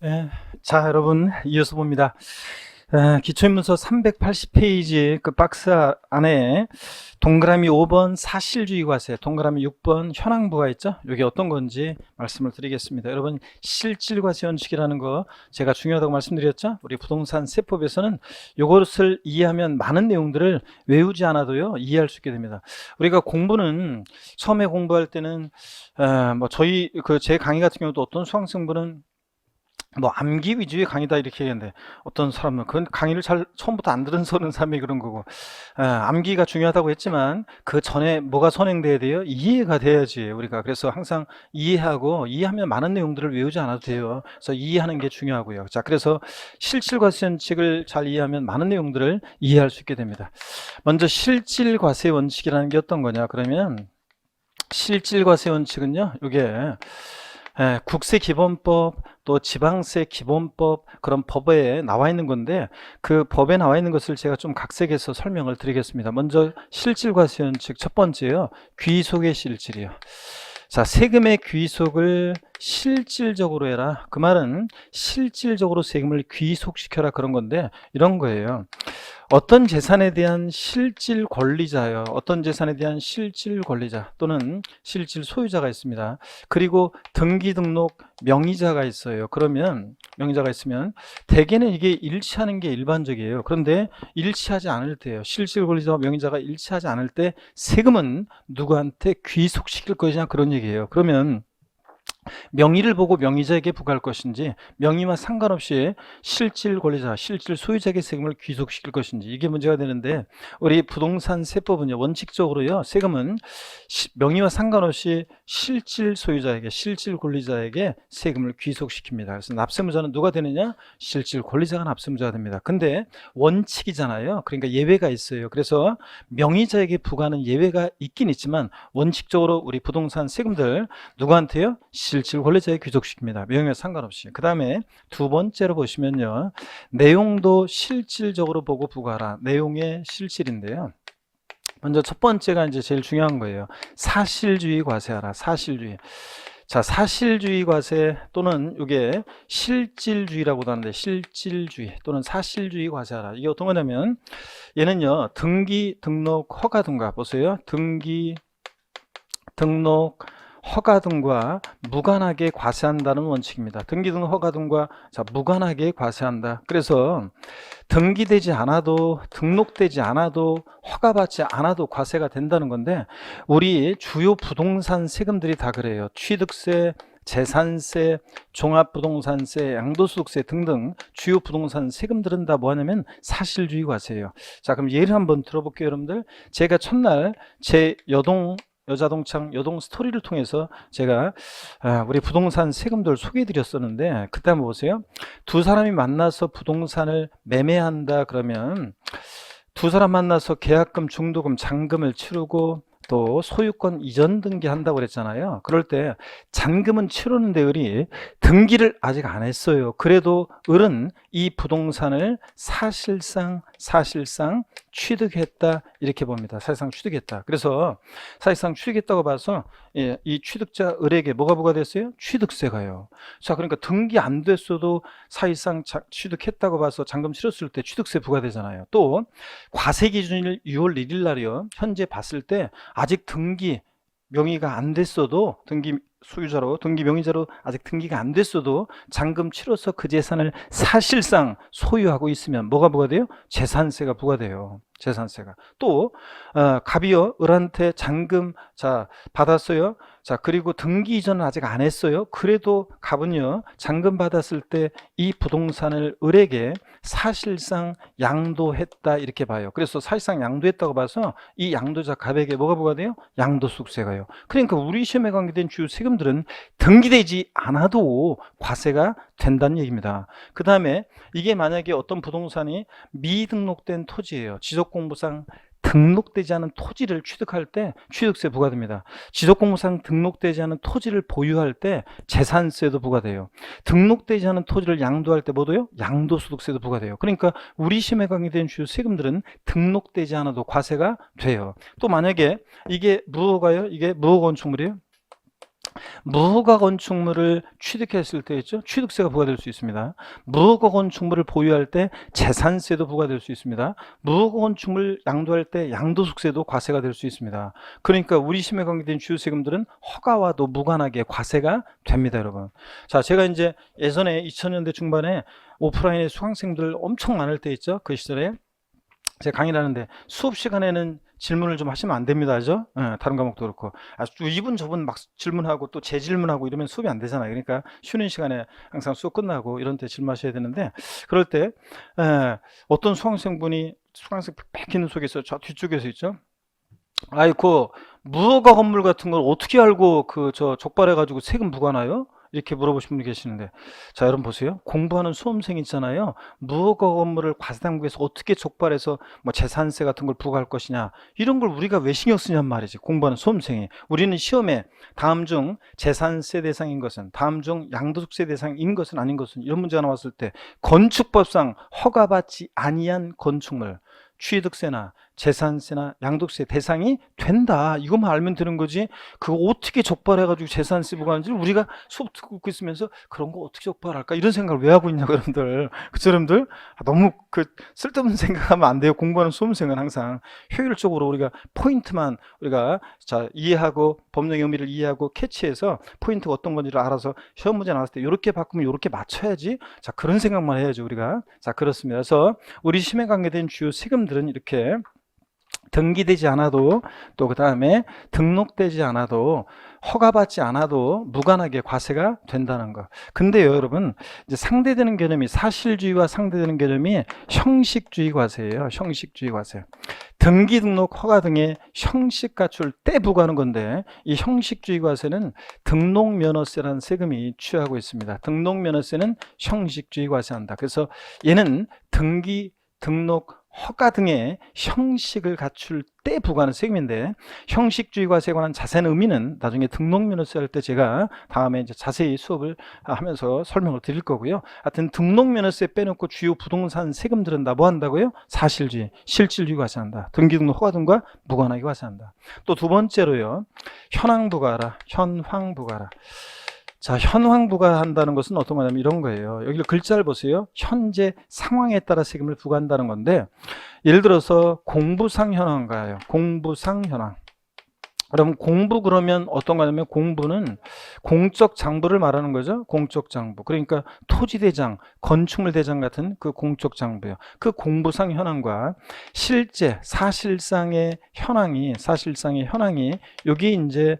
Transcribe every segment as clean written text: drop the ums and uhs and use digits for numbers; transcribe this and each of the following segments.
예, 자, 여러분, 이어서 봅니다. 기초인문서 380페이지 그 박스 안에 동그라미 5번 사실주의 과세, 동그라미 6번 현황부가 있죠? 이게 어떤 건지 말씀을 드리겠습니다. 여러분, 실질과세 원칙이라는 거 제가 중요하다고 말씀드렸죠? 우리 부동산 세법에서는 이것을 이해하면 많은 내용들을 외우지 않아도요, 이해할 수 있게 됩니다. 우리가 공부는 처음에 공부할 때는 저희 제 강의 같은 경우도 어떤 수강생분은 암기 위주의 강의다 이렇게 얘기하는데, 어떤 사람은 그건 강의를 잘 처음부터 안 들은 사람이 그런 거고, 암기가 중요하다고 했지만 그 전에 뭐가 선행돼야 돼요? 이해가 돼야지 우리가. 그래서 항상 이해하면 많은 내용들을 외우지 않아도 돼요. 그래서 이해하는 게 중요하고요. 자, 그래서 실질과세 원칙을 잘 이해하면 많은 내용들을 이해할 수 있게 됩니다. 먼저 실질과세 원칙이라는 게 어떤 거냐 그러면, 실질과세 원칙은요, 이게 국세기본법 또 지방세기본법 그런 법에 나와 있는 건데, 그 법에 나와 있는 것을 제가 좀 각색해서 설명을 드리겠습니다. 먼저 실질과세 원칙 첫 번째요, 귀속의 실질이요. 자, 세금의 귀속을 실질적으로 해라. 그 말은 실질적으로 세금을 귀속시켜라 그런 건데, 이런 거예요. 어떤 재산에 대한 실질 권리자요, 어떤 재산에 대한 실질 권리자 또는 실질 소유자가 있습니다. 그리고 등기 등록 명의자가 있어요. 그러면 명의자가 있으면 대개는 이게 일치하는 게 일반적이에요. 그런데 일치하지 않을 때요, 실질 권리자와 명의자가 일치하지 않을 때 세금은 누구한테 귀속시킬 것이냐 그런 얘기예요. 그러면 명의를 보고 명의자에게 부과할 것인지, 명의와 상관없이 실질 권리자, 실질 소유자에게 세금을 귀속시킬 것인지, 이게 문제가 되는데, 우리 부동산 세법은요, 원칙적으로요, 세금은 명의와 상관없이 실질 소유자에게, 실질 권리자에게 세금을 귀속시킵니다. 그래서 납세무자는 누가 되느냐? 실질 권리자가 납세무자가 됩니다. 근데 원칙이잖아요. 그러니까 예외가 있어요. 그래서 명의자에게 부과하는 예외가 있긴 있지만, 원칙적으로 우리 부동산 세금들 누구한테요? 실질 권리자에 귀속시킵니다. 명의와 상관없이. 그 다음에 두 번째로 보시면요, 내용도 실질적으로 보고 부과하라. 내용의 실질인데요, 먼저 첫 번째가 이제 제일 중요한 거예요. 사실주의 과세하라. 사실주의. 자, 사실주의 과세 또는 이게 실질주의라고도 하는데, 실질주의 또는 사실주의 과세하라. 이게 어떤 거냐면, 얘는요, 등기 등록 허가 등과, 보세요, 등기 등록 허가 등과 무관하게 과세한다는 원칙입니다. 등기 등 허가 등과 무관하게 과세한다. 그래서 등기되지 않아도, 등록되지 않아도, 허가받지 않아도 과세가 된다는 건데, 우리 주요 부동산 세금들이 다 그래요. 취득세, 재산세, 종합부동산세, 양도소득세 등등 주요 부동산 세금들은 다 뭐하냐면 사실주의 과세예요. 자, 그럼 예를 한번 들어볼게요, 여러분들. 제가 첫날 제 여자동창 여동 스토리를 통해서 제가 우리 부동산 세금들 소개해 드렸었는데, 그때 한번 보세요. 두 사람이 만나서 부동산을 매매한다 그러면, 두 사람 만나서 계약금, 중도금, 잔금을 치르고 또 소유권 이전 등기한다고 그랬잖아요. 그럴 때 잔금은 치르는데 을이 등기를 아직 안 했어요. 그래도 을은 이 부동산을 사실상 취득했다 이렇게 봅니다. 사실상 취득했다. 그래서 사실상 취득했다고 봐서 이 취득자 을에게 뭐가 부과됐어요? 취득세가요. 자, 그러니까 등기 안 됐어도 사실상 취득했다고 봐서 잔금 치렀을 때 취득세 부과되잖아요. 또 과세 기준일 6월 1일 날이요, 현재 봤을 때 아직 등기 명의가 안 됐어도, 등기 소유자로, 등기 명의자로 아직 등기가 안 됐어도 잔금 치러서 그 재산을 사실상 소유하고 있으면 뭐가 부과돼요? 재산세가 부과돼요. 재산세가. 또 갑이요, 을한테 잔금 받았어요. 자, 그리고 등기 이전은 아직 안 했어요. 그래도 갑은요, 잔금 받았을 때 이 부동산을 을에게 사실상 양도했다 이렇게 봐요. 그래서 사실상 양도했다고 봐서 이 양도자 갑에게 뭐가 부과돼요? 양도소득세가요. 그러니까 우리 시험에 관계된 주요 세금들은 등기되지 않아도 과세가 된다는 얘기입니다. 그 다음에 이게 만약에 어떤 부동산이 미등록된 토지예요. 지적공부상 등록되지 않은 토지를 취득할 때 취득세 부과됩니다. 지적공부상 등록되지 않은 토지를 보유할 때 재산세도 부과돼요. 등록되지 않은 토지를 양도할 때 뭐도요? 양도소득세도 부과돼요. 그러니까 우리 시험에 관계된 주요 세금들은 등록되지 않아도 과세가 돼요. 또 만약에 이게 무허가요? 이게 무허가 건축물이에요? 무허가 건축물을 취득했을 때 있죠? 취득세가 부과될 수 있습니다. 무허가 건축물을 보유할 때 재산세도 부과될 수 있습니다. 무허가 건축물 양도할 때 양도소득세도 과세가 될 수 있습니다. 그러니까 우리 심에 관계된 주요 세금들은 허가와도 무관하게 과세가 됩니다, 여러분. 자, 제가 이제 예전에 2000년대 중반에 오프라인에 수강생들 엄청 많을 때 있죠? 그 시절에 제가 강의를 하는데 수업 시간에는 질문을 좀 하시면 안 됩니다. 그죠? 다른 과목도 그렇고. 이분 저분 막 질문하고 또 재질문하고 이러면 수업이 안 되잖아요. 그러니까 쉬는 시간에 항상 수업 끝나고 이런 때 질문하셔야 되는데, 그럴 때 어떤 수강생분이 수강생 빽 있는 속에서 저 뒤쪽에서 있죠. 아이고, 무허가 건물 같은 걸 어떻게 알고 저 적발해가지고 세금 부과나요? 이렇게 물어보신 분이 계시는데, 자, 여러분 보세요. 공부하는 수험생 있잖아요. 무허가 건물을 과세당국에서 어떻게 적발해서 뭐 재산세 같은 걸 부과할 것이냐, 이런 걸 우리가 왜 신경 쓰냔 말이지. 공부하는 수험생이. 우리는 시험에 다음 중 재산세 대상인 것은, 다음 중 양도소득세 대상인 것은 아닌 것은, 이런 문제가 나왔을 때 건축법상 허가받지 아니한 건축물, 취득세나 재산세나 양도세 대상이 된다. 이것만 알면 되는 거지. 그거 어떻게 적발해가지고 재산세 부과하는지를 우리가 수업 듣고 있으면서 그런 거 어떻게 적발할까 이런 생각을 왜 하고 있냐고, 여러분들. 그쵸, 여러분들? 너무 쓸데없는 생각하면 안 돼요. 공부하는 수험생은 항상 효율적으로 우리가 포인트만 우리가 이해하고 법령의 의미를 이해하고 캐치해서 포인트가 어떤 건지를 알아서 시험 문제 나왔을 때 이렇게 바꾸면 이렇게 맞춰야지. 자, 그런 생각만 해야죠, 우리가. 자, 그렇습니다. 그래서 우리 심에 관계된 주요 세금들은 이렇게 등기되지 않아도, 또 그 다음에 등록되지 않아도, 허가받지 않아도 무관하게 과세가 된다는 거. 근데요, 여러분, 이제 상대되는 개념이, 사실주의와 상대되는 개념이 형식주의 과세예요. 형식주의 과세. 등기, 등록, 허가 등의 형식 갖출 때 부과하는 건데, 이 형식주의 과세는 등록면허세라는 세금이 취하고 있습니다. 등록면허세는 형식주의 과세한다. 그래서 얘는 등기, 등록, 허가 등의 형식을 갖출 때 부과하는 세금인데, 형식주의 과세에 관한 자세한 의미는 나중에 등록면허세 할 때 제가 다음에 이제 자세히 수업을 하면서 설명을 드릴 거고요. 하여튼 등록면허세 빼놓고 주요 부동산 세금들은 다 뭐 한다고요? 사실주의, 실질주의 과세한다. 등기, 등록, 허가 등과 무관하게 과세한다. 또 두 번째로요, 현황부과라, 현황부과라. 자, 현황 부과한다는 것은 어떤 거냐면 이런 거예요. 여기 글자를 보세요. 현재 상황에 따라 세금을 부과한다는 건데, 예를 들어서 공부상 현황가예요. 공부상 현황. 그럼 공부, 그러면 어떤 거냐면 공부는 공적 장부를 말하는 거죠. 공적 장부. 그러니까 토지대장, 건축물 대장 같은 그 공적 장부요. 그 공부상 현황과 실제 사실상의 현황이 여기 이제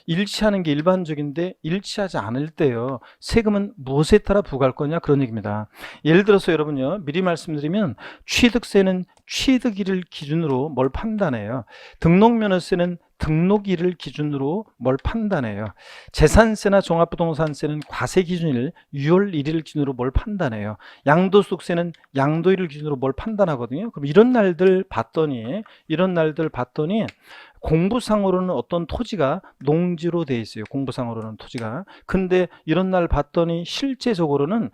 일치하는 게 일반적인데, 일치하지 않을 때요, 세금은 무엇에 따라 부과할 거냐, 그런 얘기입니다. 예를 들어서 여러분요, 미리 말씀드리면 취득세는 취득일을 기준으로 뭘 판단해요. 등록면허세는 등록일을 기준으로 뭘 판단해요. 재산세나 종합부동산세는 과세 기준일 6월 1일 기준으로 뭘 판단해요. 양도소득세는 양도일을 기준으로 뭘 판단하거든요. 그럼 이런 날들 봤더니 공부상으로는 어떤 토지가 농지로 돼 있어요. 공부상으로는 토지가. 근데 이런 날 봤더니 실제적으로는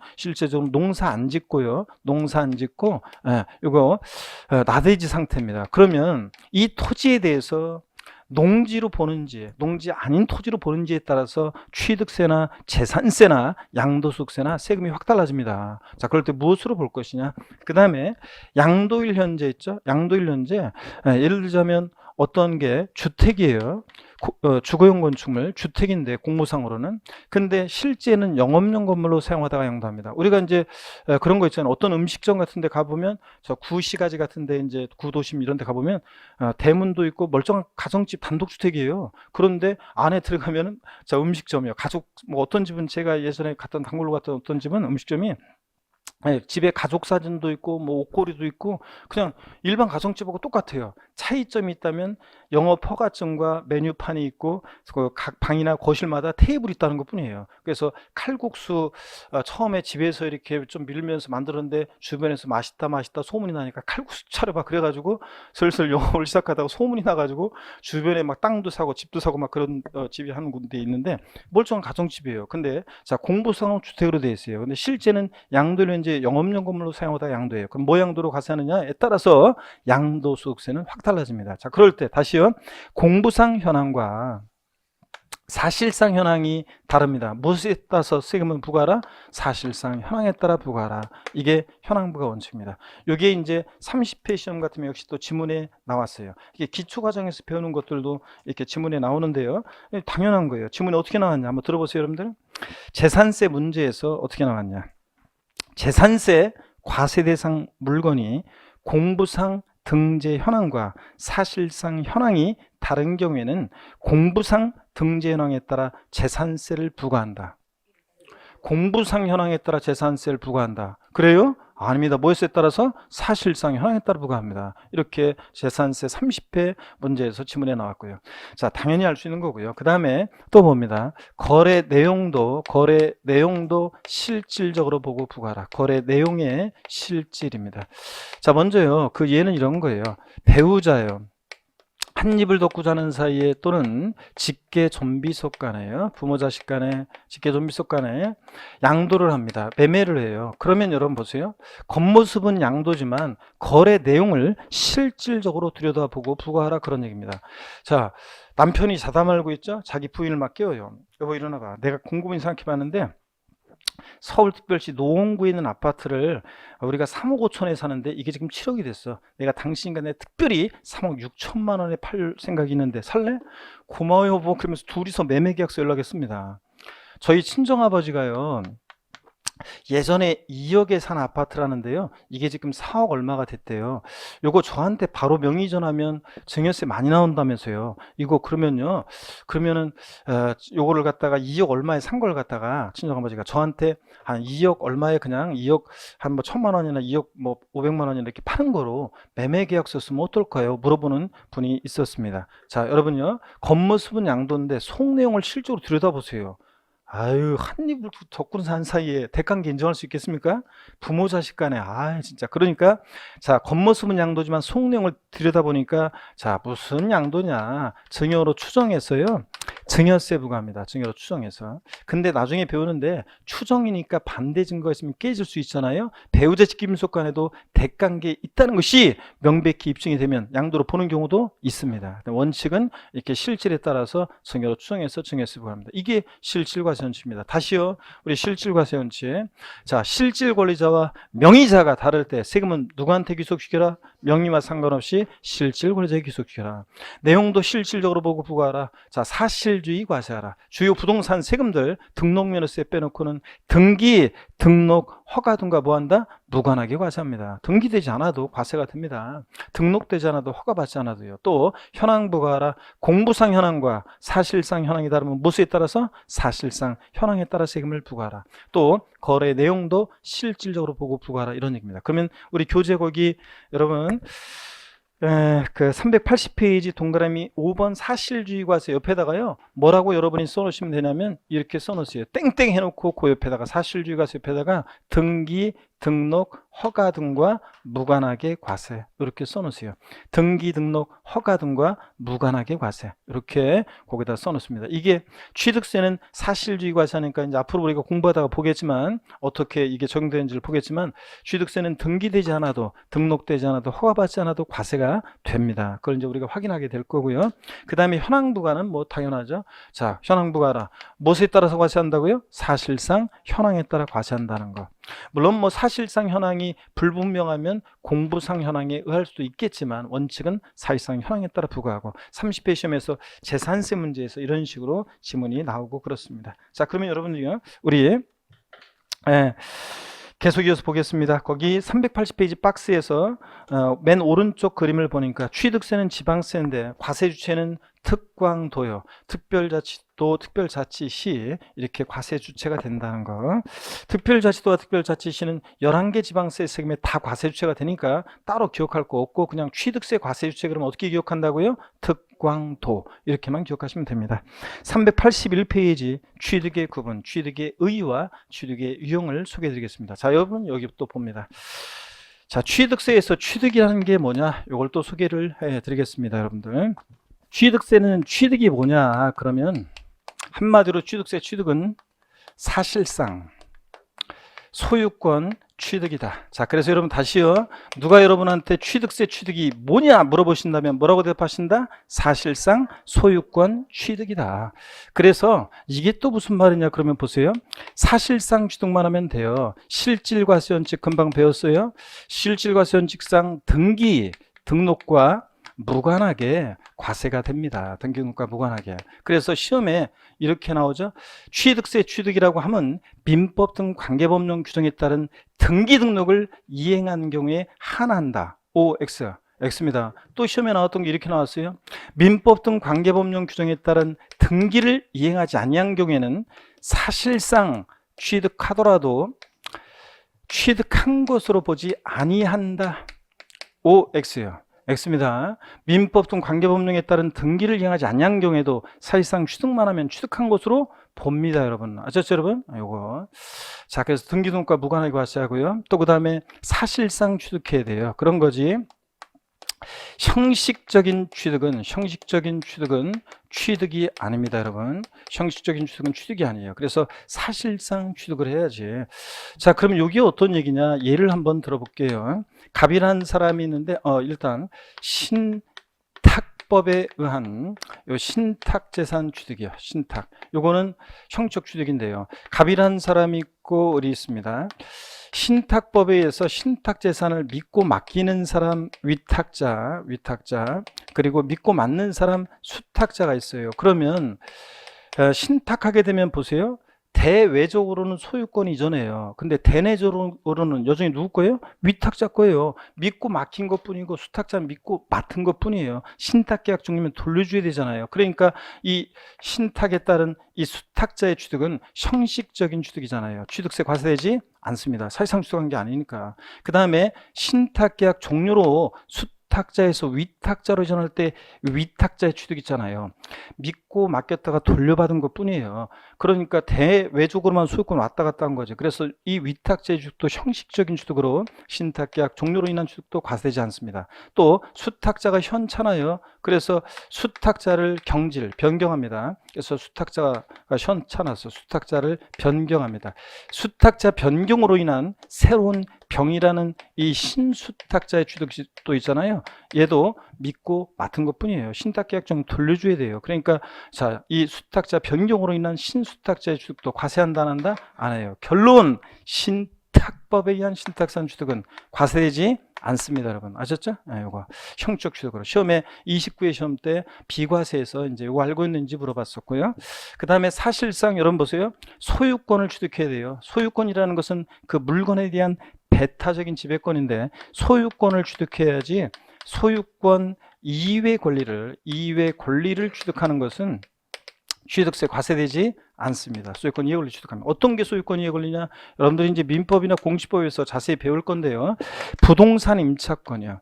농사 안 짓고요. 농사 안 짓고 이거 나대지 상태입니다. 그러면 이 토지에 대해서 농지로 보는지 농지 아닌 토지로 보는지에 따라서 취득세나 재산세나 양도소득세나 세금이 확 달라집니다. 자, 그럴 때 무엇으로 볼 것이냐. 그 다음에 양도일 현재 있죠. 양도일 현재, 예를 들자면 어떤 게 주택이에요. 주거용 건축물, 주택인데 공무상으로는. 근데 실제는 영업용 건물로 사용하다가 양도합니다. 우리가 이제 그런 거 있잖아요. 어떤 음식점 같은 데 가보면, 저 구시가지 같은 데, 이제 구도심 이런 데 가보면 대문도 있고 멀쩡한 가정집 단독주택이에요. 그런데 안에 들어가면은 음식점이요. 뭐 어떤 집은, 제가 예전에 갔던 단골로 갔던 어떤 집은 음식점이 집에 가족 사진도 있고 뭐 옷걸이도 있고 그냥 일반 가정집하고 똑같아요. 차이점이 있다면 영업 허가증과 메뉴판이 있고 각 방이나 거실마다 테이블이 있다는 것 뿐이에요. 그래서 칼국수 처음에 집에서 이렇게 좀 밀면서 만들었는데 주변에서 맛있다 소문이 나니까 칼국수 차려봐 그래가지고 슬슬 영업을 시작하다가 소문이 나가지고 주변에 막 땅도 사고 집도 사고 막 그런 집이 한 군데 있는데 멀쩡한 가정집이에요. 근데 공부상 주택으로 되어 있어요. 근데 실제는 양도는 이제 영업용 건물로 사용하다 양도예요. 그럼 뭐 양도로 과세하느냐에 따라서 양도소득세는 확 달라집니다. 자, 그럴 때 다시요. 공부상 현황과 사실상 현황이 다릅니다. 무엇에 따라서 세금은 부과하라? 사실상 현황에 따라 부과하라. 이게 현황부과 원칙입니다. 이게 이제 30회 시험 같으면 역시 또 지문에 나왔어요. 이게 기초과정에서 배우는 것들도 이렇게 지문에 나오는데요. 당연한 거예요. 지문에 어떻게 나왔냐? 한번 들어보세요, 여러분들. 재산세 문제에서 어떻게 나왔냐? 재산세 과세 대상 물건이 공부상 등재 현황과 사실상 현황이 다른 경우에는 공부상 등재 현황에 따라 재산세를 부과한다. 공부상 현황에 따라 재산세를 부과한다. 그래요? 아닙니다. 무엇에 따라서? 사실상 현황에 따라 부과합니다. 이렇게 재산세 30회 문제에서 지문에 나왔고요. 자, 당연히 알 수 있는 거고요. 그 다음에 또 봅니다. 거래 내용도 실질적으로 보고 부과하라. 거래 내용의 실질입니다. 자, 먼저요. 그 예는 이런 거예요. 배우자요. 한 입을 덮고 자는 사이에 또는 직계 존비속 간에요. 부모 자식 간에 직계 존비속 간에 양도를 합니다. 매매를 해요. 그러면 여러분 보세요. 겉모습은 양도지만 거래 내용을 실질적으로 들여다보고 부과하라 그런 얘기입니다. 자, 남편이 자다 말고 있죠. 자기 부인을 막 깨워요. 여보 일어나봐. 내가 곰곰이 생각해봤는데 서울특별시 노원구에 있는 아파트를 우리가 3억 5천에 사는데 이게 지금 7억이 됐어. 내가 당신과 내 특별히 3억 6천만 원에 팔 생각이 있는데 살래? 고마워요 여보. 그러면서 둘이서 매매계약서 연락했습니다. 저희 친정아버지가요. 예전에 2억에 산 아파트라는데요. 이게 지금 4억 얼마가 됐대요. 요거 저한테 바로 명의 전하면 증여세 많이 나온다면서요. 이거 그러면요. 그러면은 요거를 갖다가 2억 얼마에 산 걸 갖다가 친정아버지가 저한테 한 2억 얼마에 그냥 2억 한 뭐 1,000만 원이나 2억 뭐 500만 원이나 이렇게 파는 거로 매매 계약서 쓰면 어떨까요? 물어보는 분이 있었습니다. 자, 여러분요. 겉모습은 양도인데 속 내용을 실제로 들여다보세요. 아유, 한 입을 덮고 산 사이에 대관계 인정할 수 있겠습니까? 부모 자식 간에. 아, 진짜. 그러니까 자, 겉모습은 양도지만 속 내용을 들여다보니까 자, 무슨 양도냐? 증여로 추정했어요. 증여세 부과합니다. 증여로 추정해서. 근데 나중에 배우는데 추정이니까 반대 증거가 있으면 깨질 수 있잖아요. 배우자 직계민속 간에도 대관계 있다는 것이 명백히 입증이 되면 양도로 보는 경우도 있습니다. 원칙은 이렇게 실질에 따라서 증여로 추정해서 증여세 부과합니다. 이게 실질과세원칙입니다. 다시요. 우리 실질과세원칙. 자, 실질 권리자와 명의자가 다를 때 세금은 누구한테 귀속시켜라? 명의와 상관없이 실질 권리자에 귀속시켜라. 내용도 실질적으로 보고 부과하라. 자, 사실주의 과세하라. 주요 부동산 세금들 등록면허세 빼놓고는 등기, 등록, 허가 등과 뭐한다? 무관하게 과세합니다. 등기되지 않아도 과세가 됩니다. 등록되지 않아도 허가받지 않아도요. 또 현황 부과하라. 공부상 현황과 사실상 현황이 다르면 무엇에 따라서? 사실상 현황에 따라 세금을 부과하라. 또 거래 내용도 실질적으로 보고 부과하라 이런 얘기입니다. 그러면 우리 교재 거기 여러분 그 380페이지 동그라미 5번 사실주의 과세 옆에다가요. 뭐라고 여러분이 써놓으시면 되냐면 이렇게 써놓으세요. 땡땡 해놓고 그 옆에다가 사실주의 과세 옆에다가 등기, 등록, 허가 등과 무관하게 과세 이렇게 써놓으세요. 등기, 등록, 허가 등과 무관하게 과세 이렇게 거기다 써놓습니다. 이게 취득세는 사실주의 과세하니까 이제 앞으로 우리가 공부하다가 보겠지만 어떻게 이게 적용되는지를 보겠지만 취득세는 등기되지 않아도 등록되지 않아도 허가받지 않아도 과세가 됩니다. 그걸 이제 우리가 확인하게 될 거고요. 그 다음에 현황부과는 뭐 당연하죠. 자, 현황부과라. 무엇에 따라서 과세한다고요? 사실상 현황에 따라 과세한다는 거. 물론 뭐 사실상 현황이 불분명하면 공부상 현황에 의할 수도 있겠지만 원칙은 사실상 현황에 따라 부과하고 30회 시험에서 재산세 문제에서 이런 식으로 지문이 나오고 그렇습니다. 자, 그러면 여러분들요 우리 계속 이어서 보겠습니다. 거기 380페이지 박스에서 맨 오른쪽 그림을 보니까 취득세는 지방세인데 과세 주체는 특광도요. 특별자치도, 특별자치시 이렇게 과세 주체가 된다는 거. 특별자치도와 특별자치시는 11개 지방세 세금에 다 과세 주체가 되니까 따로 기억할 거 없고 그냥 취득세 과세 주체 그러면 어떻게 기억한다고요? 특광도 이렇게만 기억하시면 됩니다. 381페이지 취득의 구분, 취득의 의의와 취득의 유형을 소개해 드리겠습니다. 자, 여러분 여기 또 봅니다. 자, 취득세에서 취득이라는 게 뭐냐? 이걸 또 소개를 해 드리겠습니다, 여러분들. 취득세는 취득이 뭐냐? 그러면 한마디로 취득세 취득은 사실상 소유권, 취득이다. 자, 그래서 여러분 다시요. 누가 여러분한테 취득세 취득이 뭐냐 물어보신다면 뭐라고 대답하신다? 사실상 소유권 취득이다. 그래서 이게 또 무슨 말이냐 그러면 보세요. 사실상 취득만 하면 돼요. 실질과세원칙 금방 배웠어요. 실질과세원칙상 등기, 등록과 무관하게 과세가 됩니다. 등기 등록과 무관하게. 그래서 시험에 이렇게 나오죠. 취득세 취득이라고 하면 민법 등 관계법령 규정에 따른 등기 등록을 이행한 경우에 한한다. OX. X입니다. 또 시험에 나왔던 게 이렇게 나왔어요. 민법 등 관계법령 규정에 따른 등기를 이행하지 아니한 경우에는 사실상 취득하더라도 취득한 것으로 보지 아니한다. OX요. X입니다. 민법 등 관계법령에 따른 등기를 이행하지 아니한 경우에도 사실상 취득만 하면 취득한 것으로 봅니다, 여러분. 아셨죠, 여러분? 요거. 자, 그래서 등기 등록과 무관하게 과세하고요. 또 그 다음에 사실상 취득해야 돼요. 그런 거지. 형식적인 취득은 취득이 아닙니다, 여러분. 형식적인 취득은 취득이 아니에요. 그래서 사실상 취득을 해야지. 자, 그럼 이게 어떤 얘기냐? 예를 한번 들어볼게요. 갑이라는 사람이 있는데 일단 신탁법에 의한 요 신탁재산 취득이요. 신탁. 요거는 형식 취득인데요. 갑이라는 사람이 있고 을이 있습니다. 신탁법에 의해서 신탁재산을 믿고 맡기는 사람 위탁자, 그리고 믿고 맡는 사람 수탁자가 있어요. 그러면 신탁하게 되면 보세요. 대외적으로는 소유권이 이전해요. 근데 대내적으로는 여전히 누구 거예요? 위탁자 거예요. 믿고 맡긴 것 뿐이고 수탁자는 믿고 맡은 것 뿐이에요. 신탁계약 중이면 돌려줘야 되잖아요. 그러니까 이 신탁에 따른 이 수탁자의 취득은 형식적인 취득이잖아요. 취득세 과세되지 않습니다. 사실상 취득한 게 아니니까. 그 다음에 신탁계약 종료로 수탁자에서 위탁자로 이전할 때 위탁자의 취득 있잖아요. 믿고 맡겼다가 돌려받은 것 뿐이에요. 그러니까 대외적으로만 소유권 왔다 갔다 한 거죠. 그래서 이 위탁자의 취득도 형식적인 취득으로 신탁계약 종료로 인한 취득도 과세되지 않습니다. 또 수탁자가 현차나요. 그래서 수탁자를 변경합니다. 그래서 수탁자가 현차나서 수탁자를 변경합니다. 수탁자 변경으로 인한 새로운 병이라는 이 신수탁자의 취득도 있잖아요. 얘도 믿고 맡은 것 뿐이에요. 신탁계약 좀 돌려줘야 돼요. 그러니까 자, 이 수탁자 변경으로 인한 신수탁자의 취득도 과세한다 안 한다? 안 해요. 결론 신탁법에 의한 신탁산 취득은 과세되지 않습니다, 여러분. 아셨죠? 이거 형적 취득으로 시험에 29회 시험 때 비과세에서 이제 이거 알고 있는지 물어봤었고요. 그 다음에 사실상 여러분 보세요. 소유권을 취득해야 돼요. 소유권이라는 것은 그 물건에 대한 배타적인 지배권인데 소유권을 취득해야지. 소유권 이외 권리를 취득하는 것은 취득세 과세되지 않습니다. 소유권 이외 권리 취득합니다. 어떤 게 소유권 이외 권리냐? 여러분들이 이제 민법이나 공시법에서 자세히 배울 건데요. 부동산 임차권이요.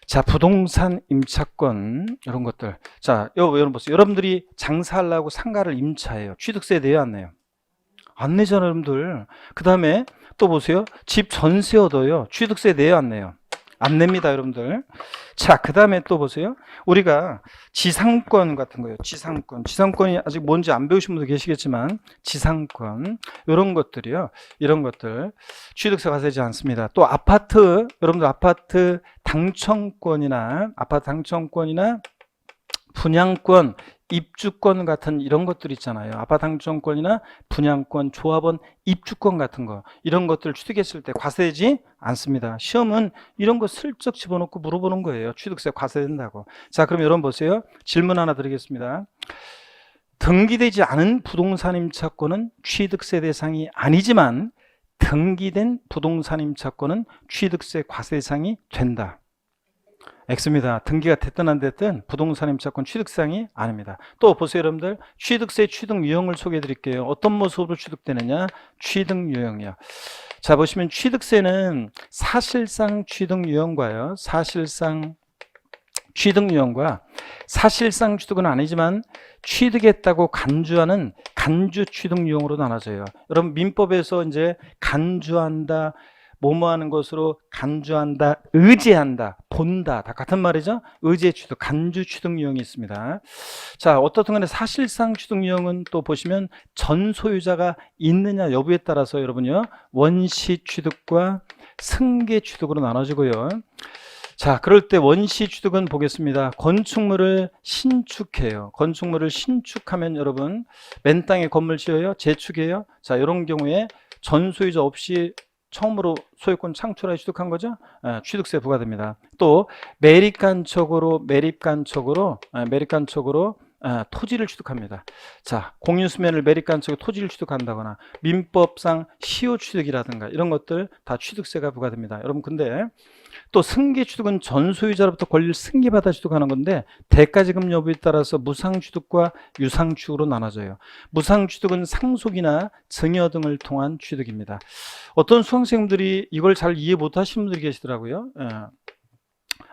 자, 부동산 임차권 이런 것들. 자, 여러분 보세요. 여러분들이 장사하려고 상가를 임차해요. 취득세 내요, 안 내요? 안 내잖아요, 여러분들. 그 다음에 또 보세요. 집 전세 얻어요. 취득세 내요, 안 내요? 안 냅니다, 여러분들. 자, 그 다음에 또 보세요. 우리가 지상권 같은 거예요. 지상권이 아직 뭔지 안 배우신 분도 계시겠지만 지상권 이런 것들이요. 이런 것들 취득세 과세되지 않습니다. 또 아파트, 여러분들 아파트 당첨권이나 분양권, 입주권 같은 이런 것들 있잖아요. 아파트 당첨권이나 분양권, 조합원 입주권 같은 거 이런 것들 취득했을 때 과세되지 않습니다. 시험은 이런 거 슬쩍 집어넣고 물어보는 거예요. 취득세 과세된다고. 자, 그럼 여러분 보세요. 질문 하나 드리겠습니다. 등기되지 않은 부동산 임차권은 취득세 대상이 아니지만 등기된 부동산 임차권은 취득세 과세 대상이 된다. X입니다. 등기가 됐든 안 됐든 부동산 임차권 취득사항이 아닙니다. 또 보세요, 여러분들. 취득세 취득 유형을 소개해 드릴게요. 어떤 모습으로 취득되느냐? 취득 유형이요. 자, 보시면 취득세는 사실상 취득 유형과요. 사실상 취득은 아니지만 취득했다고 간주하는 간주 취득 유형으로 나눠져요. 여러분 민법에서 이제 간주한다, 뭐뭐하는 것으로 간주한다, 의지한다, 본다, 다 같은 말이죠. 의지의 취득, 간주 취득 유형이 있습니다. 자, 어떻든 간에 사실상 취득 유형은 또 보시면 전 소유자가 있느냐 여부에 따라서 여러분요, 원시 취득과 승계 취득으로 나눠지고요. 자, 그럴 때 원시 취득은 보겠습니다. 건축물을 신축해요. 건축물을 신축하면 여러분, 맨 땅에 건물 지어요? 재축해요? 자, 이런 경우에 전 소유자 없이 처음으로 소유권 창출하여 취득한 거죠? 취득세 부과됩니다. 또 매립간척으로 토지를 취득합니다. 자, 공유수면을 매립간척에 토지를 취득한다거나 민법상 시효 취득이라든가 이런 것들 다 취득세가 부과됩니다. 여러분, 근데 또 승계 취득은 전 소유자로부터 권리를 승계받아 취득하는 건데 대가 지급 여부에 따라서 무상 취득과 유상 취득으로 나눠져요. 무상 취득은 상속이나 증여 등을 통한 취득입니다. 어떤 수강생님들이 이걸 잘 이해 못 하시는 분들이 계시더라고요.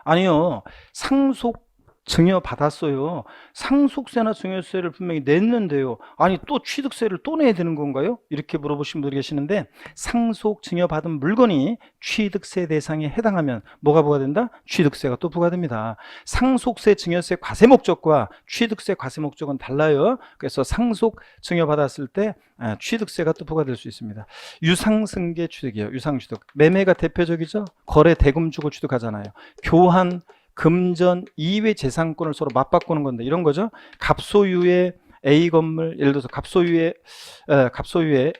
아니요, 상속 증여 받았어요. 상속세나 증여세를 분명히 냈는데요. 아니, 또 취득세를 또 내야 되는 건가요? 이렇게 물어보신 분들이 계시는데, 상속 증여 받은 물건이 취득세 대상에 해당하면 뭐가 부과된다? 취득세가 또 부과됩니다. 상속세, 증여세 과세 목적과 취득세 과세 목적은 달라요. 그래서 상속 증여 받았을 때 취득세가 또 부과될 수 있습니다. 유상승계 취득이에요. 유상취득. 매매가 대표적이죠. 거래 대금 주고 취득하잖아요. 교환, 금전, 이외 재산권을 서로 맞바꾸는 건데 이런 거죠. 갑소유의 A 건물, 예를 들어서 갑소유의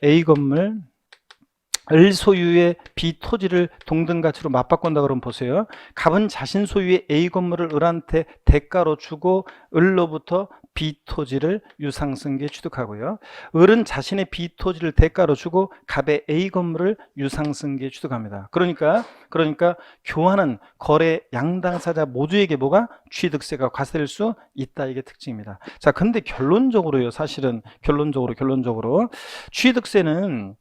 A 건물, 을 소유의 B 토지를 동등 가치로 맞바꾼다 그러면 보세요. 갑은 자신 소유의 A 건물을 을한테 대가로 주고 을로부터 B 토지를 유상승계 취득하고요. 을은 자신의 B 토지를 대가로 주고 갑의 A 건물을 유상승계 취득합니다. 그러니까 교환은 거래 양당사자 모두에게 뭐가 취득세가 과세될 수 있다, 이게 특징입니다. 자, 근데 결론적으로요, 사실은 결론적으로 취득세는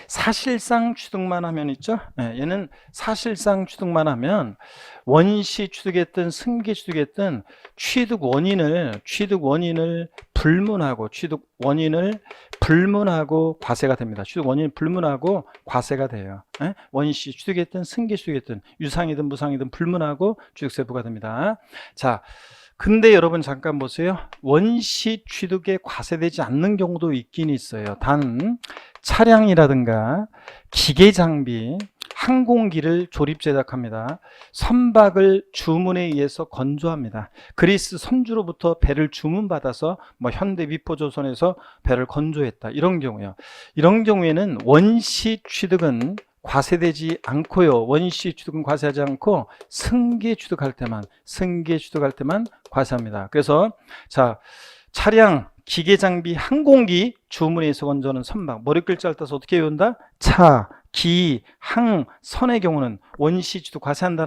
사실상 취득만 하면 있죠. 얘는 사실상 취득만 하면 원시 취득했든 승계 취득했든 취득 원인을 불문하고 과세가 됩니다. 취득 원인을 불문하고 과세가 돼요. 원시 취득했든 승계 취득했든 유상이든 무상이든 불문하고 취득세 부과됩니다. 자, 근데 여러분 잠깐 보세요. 원시 취득에 과세되지 않는 경우도 있긴 있어요. 단 차량이라든가 기계 장비, 항공기를 조립 제작합니다. 선박을 주문에 의해서 건조합니다. 그리스 선주로부터 배를 주문받아서 현대 위포조선에서 배를 건조했다, 이런 경우요. 이런 경우에는 원시 취득은 과세되지 않고요. 원시 취득은 과세하지 않고 승계 취득할 때만 과세합니다. 그래서 자, 차량, 기계 장비, 항공기 주문에서 건조하는 선박, 머리 글자를 따서 어떻게 외운다? 차, 기, 항, 선의 경우는 원시 취득 과세한다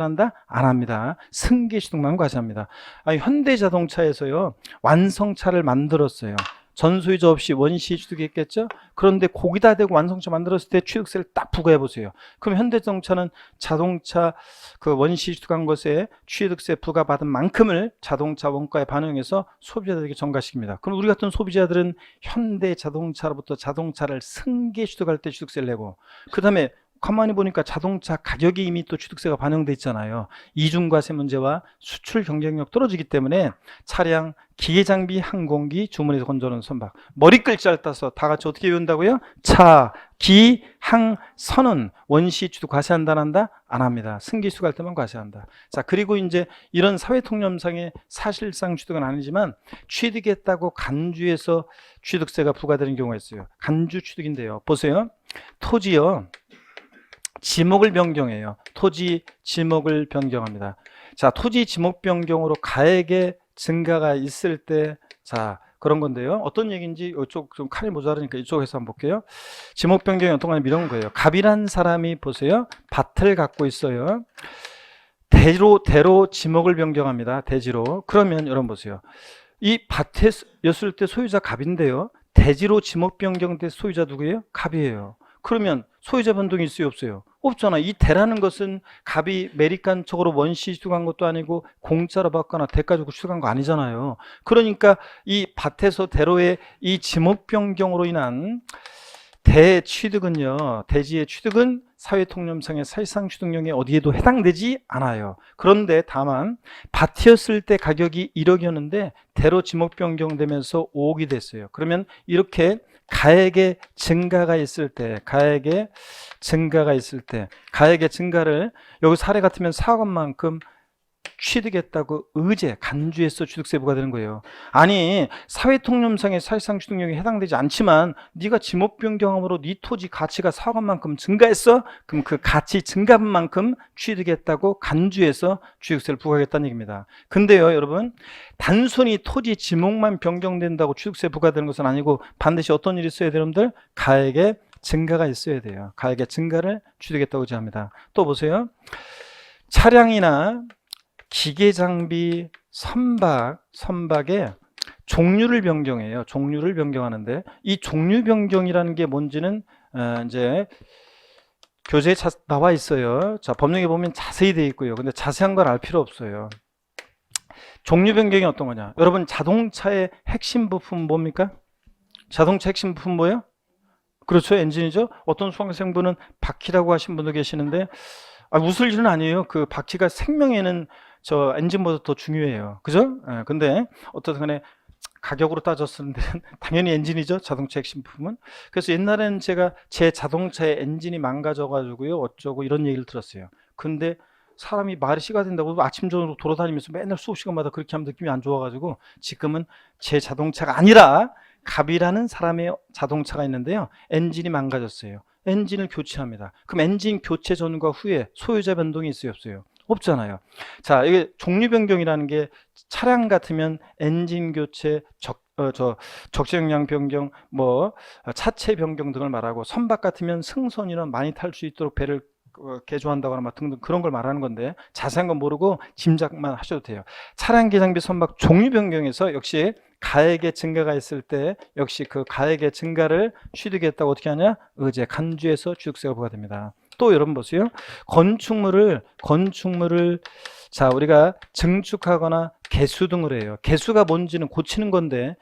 안 합니다. 승계 취득만 과세합니다. 현대자동차에서요, 완성차를 만들었어요. 전소유자 없이 원시 취득했겠죠? 그런데 거기다 대고 완성차 만들었을 때 취득세를 딱 부과해 보세요. 그럼 현대자동차는 자동차 그 원시 취득한 것에 취득세 부과받은 만큼을 자동차 원가에 반영해서 소비자들에게 전가시킵니다. 그럼 우리 같은 소비자들은 현대자동차로부터 자동차를 승계 취득할 때 취득세를 내고, 그 다음에 가만히 보니까 자동차 가격이 이미 또 취득세가 반영돼 있잖아요. 이중과세 문제와 수출 경쟁력 떨어지기 때문에 차량, 기계장비, 항공기, 주문에서 건조하는 선박, 머리 글자를 따서 다 같이 어떻게 외운다고요? 차, 기, 항, 선은 원시 취득 과세한다 안 한다? 안 합니다. 승계 취득할 때만 과세한다. 자, 그리고 이제 이런 사회통념상의 사실상 취득은 아니지만 취득했다고 간주해서 취득세가 부과되는 경우가 있어요. 간주 취득인데요. 보세요. 토지요, 지목을 변경해요. 토지 지목을 변경합니다. 자, 토지 지목 변경으로 가액의 증가가 있을 때, 자, 그런 건데요. 어떤 얘기인지 이쪽 좀 칼이 모자라니까 이쪽에서 한번 볼게요. 지목 변경이 어떤 거냐면 이런 거예요. 갑이란 사람이 보세요. 밭을 갖고 있어요. 대로 지목을 변경합니다. 대지로. 그러면 여러분 보세요. 이 밭이었을 때 소유자 갑인데요. 대지로 지목 변경된 소유자 누구예요? 갑이에요. 그러면 소유자 변동이 있어요, 없어요? 없잖아. 이 대라는 것은 갑이 매립간척으로 원시 취득한 것도 아니고 공짜로 받거나 대가 주고 취득한 거 아니잖아요. 그러니까 이 밭에서 대로의 이 지목 변경으로 인한 대취득은요, 대지의 취득은 사회통념상의 사실상 취득령에 어디에도 해당되지 않아요. 그런데 다만 밭이었을 때 가격이 1억이었는데 대로 지목 변경되면서 5억이 됐어요. 그러면 이렇게 가액의 증가가 있을 때, 가액의 증가를 여기 사례 같으면 4억만큼 취득했다고 간주해서 취득세 부과되는 거예요. 아니, 사회통념상의 사실상 취득령에 해당되지 않지만 네가 지목 변경함으로 네 토지 가치가 4억만큼 증가했어? 그럼 그 가치 증가분만큼 취득했다고 간주해서 취득세를 부과하겠다는 얘기입니다. 근데요, 여러분, 단순히 토지 지목만 변경된다고 취득세 부과되는 것은 아니고 반드시 어떤 일이 있어야 돼요, 여러분들? 가액의 증가가 있어야 돼요. 가액의 증가를 취득했다고 합니다. 또 보세요. 차량이나 기계 장비 선박의 종류를 변경해요. 종류를 변경하는데 이 종류 변경이라는 게 뭔지는 이제 교재에 나와 있어요. 자, 법령에 보면 자세히 되어 있고요. 근데 자세한 건 알 필요 없어요. 종류 변경이 어떤 거냐? 여러분, 자동차의 핵심 부품 뭡니까? 자동차 핵심 부품 뭐예요? 그렇죠, 엔진이죠. 어떤 수강생분은 바퀴라고 하신 분도 계시는데 웃을 일은 아니에요. 그 바퀴가 생명에는 저 엔진보다 더 중요해요. 그죠? 근데 어떻든 간에 가격으로 따졌을 때는 당연히 엔진이죠. 자동차 핵심 부품은. 그래서 옛날에는 제가 제 자동차의 엔진이 망가져가지고요. 어쩌고 이런 얘기를 들었어요. 근데 사람이 말이 씨가 된다고 아침 저녁으로 돌아다니면서 맨날 수업 시간마다 그렇게 하면 느낌이 안 좋아가지고 지금은 제 자동차가 아니라 갑이라는 사람의 자동차가 있는데요. 엔진이 망가졌어요. 엔진을 교체합니다. 그럼 엔진 교체 전과 후에 소유자 변동이 있어요, 없어요? 없잖아요. 자, 이게 종류 변경이라는 게 차량 같으면 엔진 교체, 적재 용량 변경, 차체 변경 등을 말하고, 선박 같으면 승선이나 많이 탈 수 있도록 배를 개조한다거나 등등 그런 걸 말하는 건데 자세한 건 모르고 짐작만 하셔도 돼요. 차량 기장비 선박 종류 변경에서 역시 가액의 증가가 있을 때 역시 그 가액의 증가를 취득했다고 어떻게 하냐? 간주해서 취득세가 부과됩니다. 또 여러분 보세요. 건축물을 자, 우리가 증축하거나 개수 등을 해요. 개수가 뭔지는 고치는 건데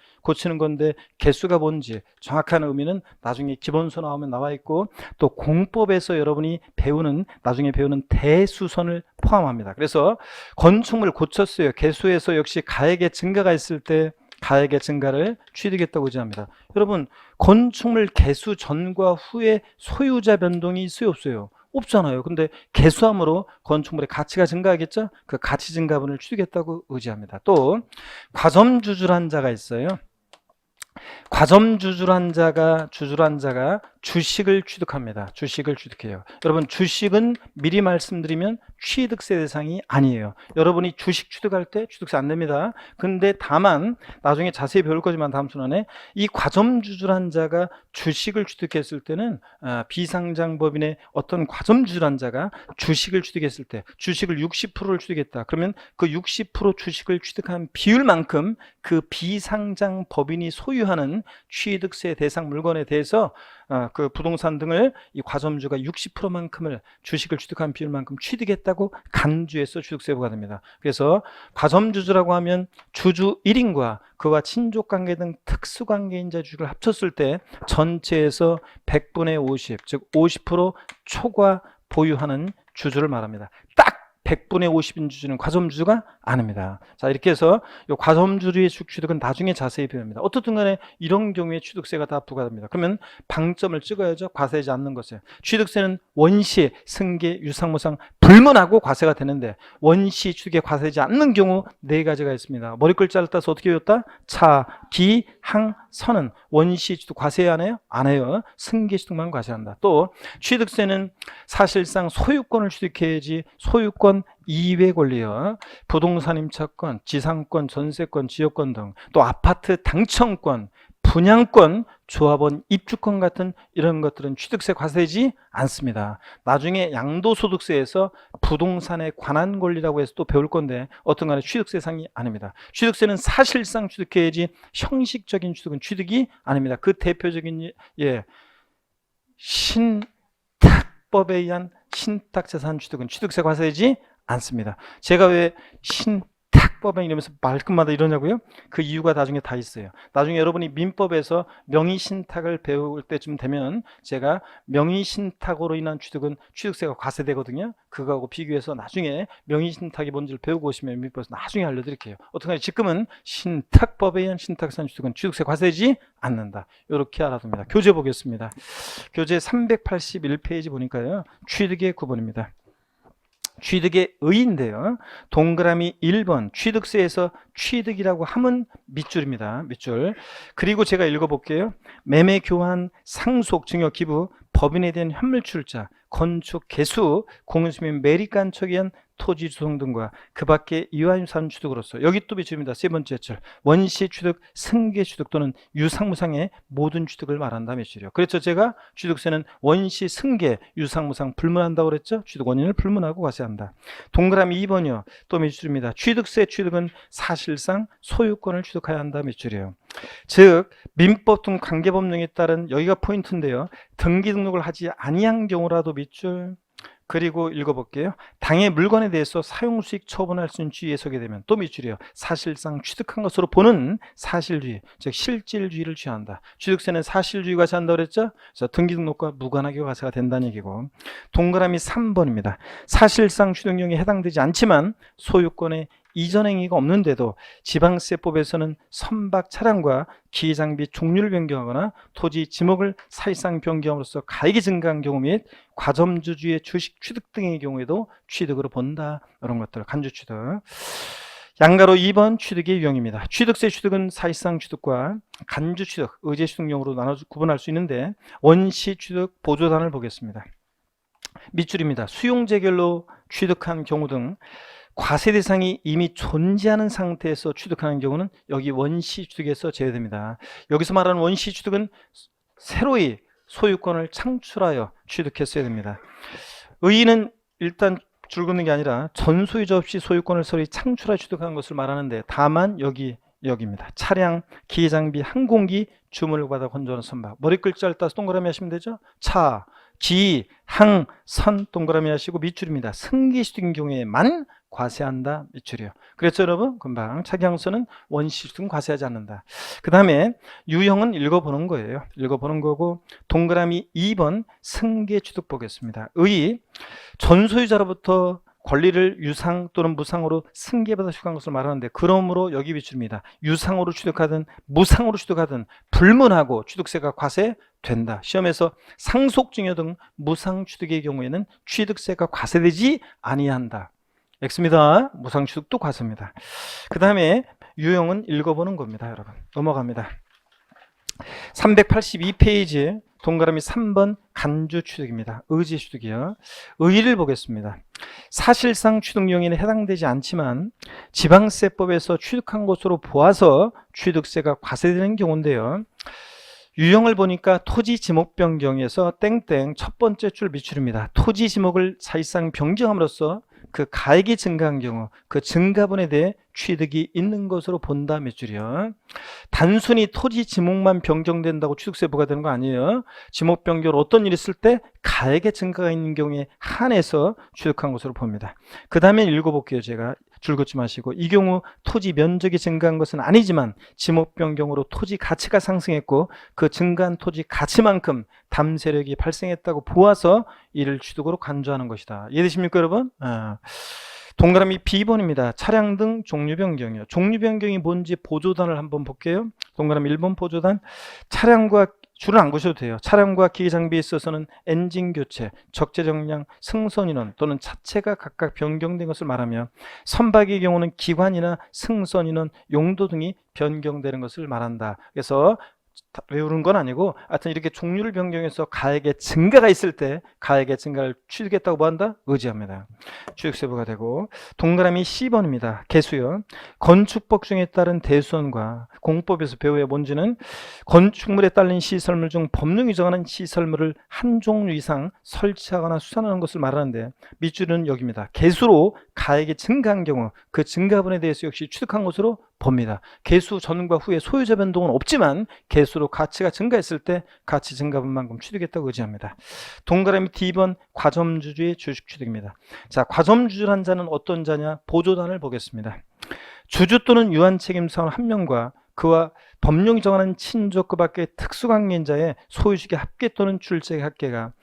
개수가 뭔지 정확한 의미는 나중에 기본서 나오면 나와 있고 또 공법에서 여러분이 나중에 배우는 대수선을 포함합니다. 그래서 건축물을 고쳤어요. 개수에서 역시 가액의 증가가 있을 때 가액의 증가를 취득했다고 의지합니다. 여러분, 건축물 개수 전과 후에 소유자 변동이 있어요, 없어요? 없잖아요. 근데 개수함으로 건축물의 가치가 증가하겠죠? 그 가치 증가분을 취득했다고 의지합니다. 또 과점주줄한 자가 있어요. 과점주줄한 자가 주식을 취득합니다. 주식을 취득해요. 여러분, 주식은 미리 말씀드리면 취득세 대상이 아니에요. 여러분이 주식 취득할 때 취득세 안 냅니다. 근데 다만 나중에 자세히 배울 거지만 다음 순환에 이 과점주줄한 자가 주식을 취득했을 때는 비상장법인의 어떤 과점주줄한 자가 주식을 취득했을 때 주식을 60%를 취득했다. 그러면 그 60% 주식을 취득한 비율만큼 그 비상장법인이 소유하는 취득세 대상 물건에 대해서 그 부동산 등을 이 과점주가 60%만큼을 주식을 취득한 비율만큼 취득했다고 간주해서 취득세 부과됩니다. 그래서 과점주주라고 하면 주주 1인과 그와 친족관계 등 특수관계인자 주식을 합쳤을 때 전체에서 100분의 50, 즉 50% 초과 보유하는 주주를 말합니다. 딱 100분의 50인 주주는 과점주주가 아닙니다. 자, 이렇게 해서 이 과점주주의 취득은 나중에 자세히 배웁니다. 어떻든 간에 이런 경우에 취득세가 다 부과됩니다. 그러면 방점을 찍어야죠. 과세하지 않는 것에. 취득세는 원시, 승계, 유상무상 불문하고 과세가 되는데 원시 취득에 과세하지 않는 경우 네 가지가 있습니다. 머리 글자를 따서 어떻게 외웠다? 차, 기, 항, 선은 원시 취득 과세 안 해요? 안 해요. 승계 취득만 과세한다. 또 취득세는 사실상 소유권을 취득해야지 소유권 이외 권리요. 부동산 임차권, 지상권, 전세권, 지역권 등 또 아파트 당첨권, 분양권, 조합원 입주권 같은 이런 것들은 취득세 과세되지 않습니다. 나중에 양도소득세에서 부동산에 관한 권리라고 해서 또 배울 건데 어떤 간에 취득세상이 아닙니다. 취득세는 사실상 취득해야지 형식적인 취득은 취득이 아닙니다. 그 대표적인 신탁법에 의한 신탁재산 취득은 취득세 과세되지 않습니다. 제가 왜 신탁 신탁법에 이러면서 말끝마다 이러냐고요? 그 이유가 나중에 다 있어요. 나중에 여러분이 민법에서 명의신탁을 배울 때쯤 되면 제가 명의신탁으로 인한 취득은 취득세가 과세되거든요. 그거하고 비교해서 나중에 명의신탁이 뭔지를 배우고 오시면 민법에서 나중에 알려드릴게요. 어떡하냐, 지금은 신탁법에 의한 신탁산 취득은 취득세 과세되지 않는다. 이렇게 알아둡니다. 교재 보겠습니다. 교재 381페이지 보니까요, 취득의 구분입니다. 취득의 의인데요, 동그라미 1번 취득세에서 취득이라고 하면 밑줄입니다. 밑줄. 그리고 제가 읽어볼게요. 매매, 교환, 상속, 증여, 기부, 법인에 대한 현물 출자, 건축, 개수, 공유수 및 매립간척에 의한 토지 주송 등과 그 밖에 이와유산 취득으로서, 여기 또 밑줄입니다. 세 번째 줄. 원시 취득, 승계 취득 또는 유상무상의 모든 취득을 말한다. 밑줄이요. 그렇죠. 제가 취득세는 원시, 승계, 유상무상 불문한다고 그랬죠. 취득 원인을 불문하고 과세한다. 동그라미 2번이요. 또 밑줄입니다. 취득세 취득은 사실상 소유권을 취득해야 한다. 밑줄이요. 즉 민법 등 관계법령에 따른, 여기가 포인트인데요, 등기 등록을 하지 아니한 경우라도 밑줄. 그리고 읽어볼게요. 당의 물건에 대해서 사용수익 처분할 수 있는 주의에 서게 되면 또 밑줄이요. 사실상 취득한 것으로 보는 사실주의, 즉 실질주의를 취한다. 취득세는 사실주의가 취한다고 그랬죠? 그래서 등기 등록과 무관하게 과세가 된다는 얘기고. 동그라미 3번입니다. 사실상 취득령에 해당되지 않지만 소유권의 이전 행위가 없는데도 지방세법에서는 선박 차량과 기장비 종류를 변경하거나 토지 지목을 사실상 변경함으로써 가액이 증가한 경우 및 과점주주의 주식 취득 등의 경우에도 취득으로 본다. 이런 것들 간주 취득. 양가로 2번 취득의 유형입니다. 취득세 취득은 사실상 취득과 간주 취득, 의제 취득용으로 나눠 구분할 수 있는데, 원시 취득 보조단을 보겠습니다. 밑줄입니다. 수용재결로 취득한 경우 등 과세 대상이 이미 존재하는 상태에서 취득하는 경우는 여기 원시 취득에서 제외됩니다. 여기서 말하는 원시 취득은 새로이 소유권을 창출하여 취득했어야 됩니다. 의의는 일단 줄 긋는 게 아니라 전소유자 없이 소유권을 새로이 창출하여 취득한 것을 말하는데, 다만 여기입니다. 차량, 기장비, 항공기, 주문을 받아 건조하는 선박. 머리 글자를 따서 동그라미 하시면 되죠. 차, 기, 항, 선 동그라미 하시고 밑줄입니다. 승계 취득인 경우에만 과세한다. 밑줄이요. 그랬죠 여러분? 금방 차기항소는 원시 취득은 과세하지 않는다. 그 다음에 유형은 읽어보는 거예요. 읽어보는 거고, 동그라미 2번 승계 취득 보겠습니다. 의, 전소유자로부터 권리를 유상 또는 무상으로 승계받아 취득한 것을 말하는데, 그러므로 여기 밑줄입니다. 유상으로 취득하든 무상으로 취득하든 불문하고 취득세가 과세된다. 시험에서 상속증여 등 무상 취득의 경우에는 취득세가 과세되지 아니한다. X입니다. 무상 취득도 과세입니다. 그 다음에 유형은 읽어보는 겁니다. 여러분 넘어갑니다. 382페이지 동그라미 3번 간주 취득입니다. 의지 취득이요. 의의를 보겠습니다. 사실상 취득용에는 해당되지 않지만 지방세법에서 취득한 것으로 보아서 취득세가 과세되는 경우인데요. 유형을 보니까 토지 지목 변경에서 땡땡 첫 번째 줄 밑줄입니다. 토지 지목을 사실상 변경함으로써 그 가액이 증가한 경우 그 증가분에 대해 취득이 있는 것으로 본다. 밑줄이요. 단순히 토지 지목만 변경된다고 취득세 부과되는 거 아니에요. 지목 변경으로 어떤 일이 있을 때 가액의 증가가 있는 경우에 한해서 취득한 것으로 봅니다. 그 다음에 읽어볼게요. 제가 줄 긋지 마시고, 이 경우 토지 면적이 증가한 것은 아니지만 지목 변경으로 토지 가치가 상승했고 그 증가한 토지 가치만큼 담세력이 발생했다고 보아서 이를 취득으로 간주하는 것이다. 이해되십니까 여러분? 동그라미 B번입니다. 차량 등 종류 변경이요. 종류 변경이 뭔지 보조단을 한번 볼게요. 동그라미 1번 보조단. 차량과, 줄은 안 그셔도 돼요. 차량과 기계 장비에 있어서는 엔진 교체, 적재 정량, 승선 인원 또는 차체가 각각 변경된 것을 말하며, 선박의 경우는 기관이나 승선 인원, 용도 등이 변경되는 것을 말한다. 그래서 외우는 건 아니고 하여튼 이렇게 종류를 변경해서 가액의 증가가 있을 때 가액의 증가를 취득했다고 뭐 한다? 의지합니다. 취득세부가 되고. 동그라미 C번입니다. 개수요. 건축법 중에 따른 대수원과 공법에서 배우야 뭔지는 건축물에 딸린 시설물 중 법령이 정하는 시설물을 한 종류 이상 설치하거나 수선하는 것을 말하는데, 밑줄은 여기입니다. 개수로 가액이 증가한 경우 그 증가분에 대해서 역시 취득한 것으로 봅니다. 개수 전과 후에 소유자 변동은 없지만 개수로 가치가 증가했을 때 가치 증가분만큼 취득했다고 의지합니다. 동그라미 D번 과점주주의 주식 취득입니다. 자, 과점주주란 자는 어떤 자냐? 보조단을 보겠습니다. 주주 또는 유한 책임사원 한 명과 그와 법령이 정하는 친족 그 밖의 특수관계인자의 소유주의 합계 또는 출자의 합계가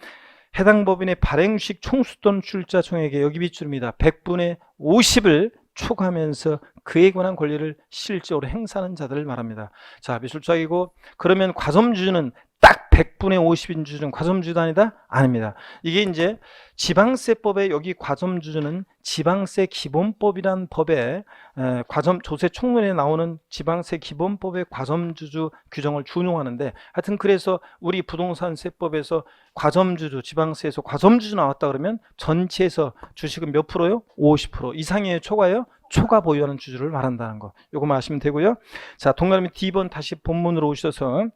해당 법인의 발행주식 총수 또는 출자 총액의 여기 비율입니다. 100분의 50을 초과하면서 그에 관한 권리를 실질적으로 행사하는 자들을 말합니다. 자, 미술적이고 그러면 과점주주는 딱 100분의 50인 주주는 과점주주도 아니다? 아닙니다. 이게 이제 지방세법의 여기 과점주주는 지방세 기본법이란 법에 과점 조세 총론에 나오는 지방세 기본법의 과점주주 규정을 준용하는데 하여튼 그래서 우리 부동산세법에서 과점주주 지방세에서 과점주주 나왔다 그러면 전체에서 주식은 몇 프로요? 50% 이상이에요? 초과요? 초과 보유하는 주주를 말한다는 거. 요거만 아시면 되고요. 자, 동그라미 D번 다시 본문으로 오셔서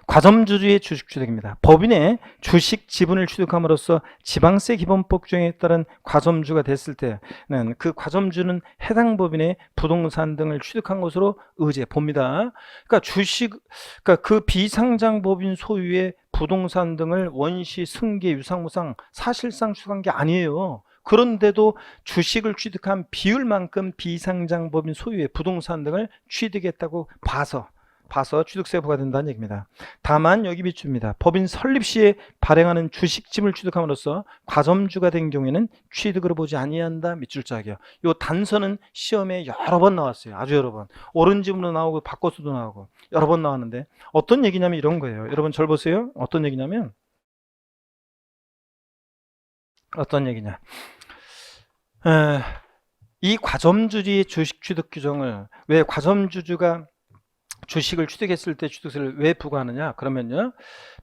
과점주주의 주식 취득입니다. 법인의 주식 지분을 취득함으로써 지방세 기본법 규정에 따른 과점주가 됐을 때는 그 과점주는 해당 법인의 부동산 등을 취득한 것으로 의지해 봅니다. 그러니까 그 비상장 법인 소유의 부동산 등을 원시, 승계, 유상무상 사실상 취득한 게 아니에요. 그런데도 주식을 취득한 비율만큼 비상장 법인 소유의 부동산 등을 취득했다고 봐서 취득세 부과된다는 얘기입니다. 다만 여기 비춥니다. 법인 설립 시에 발행하는 주식짐을 취득함으로써 과점주가 된 경우에는 취득으로 보지 아니한다. 밑줄 짜기요. 이 단서는 시험에 여러 번 나왔어요. 아주 여러 번. 옳은 지문도 나오고 바꿔서도 나오고 여러 번 나왔는데 어떤 얘기냐면 이런 거예요. 여러분 잘 보세요. 어떤 얘기냐면 어떤 얘기냐. 이 과점주주의 주식 취득 규정을 왜 과점주주가 주식을 취득했을 때 취득세를 왜 부과하느냐? 그러면요.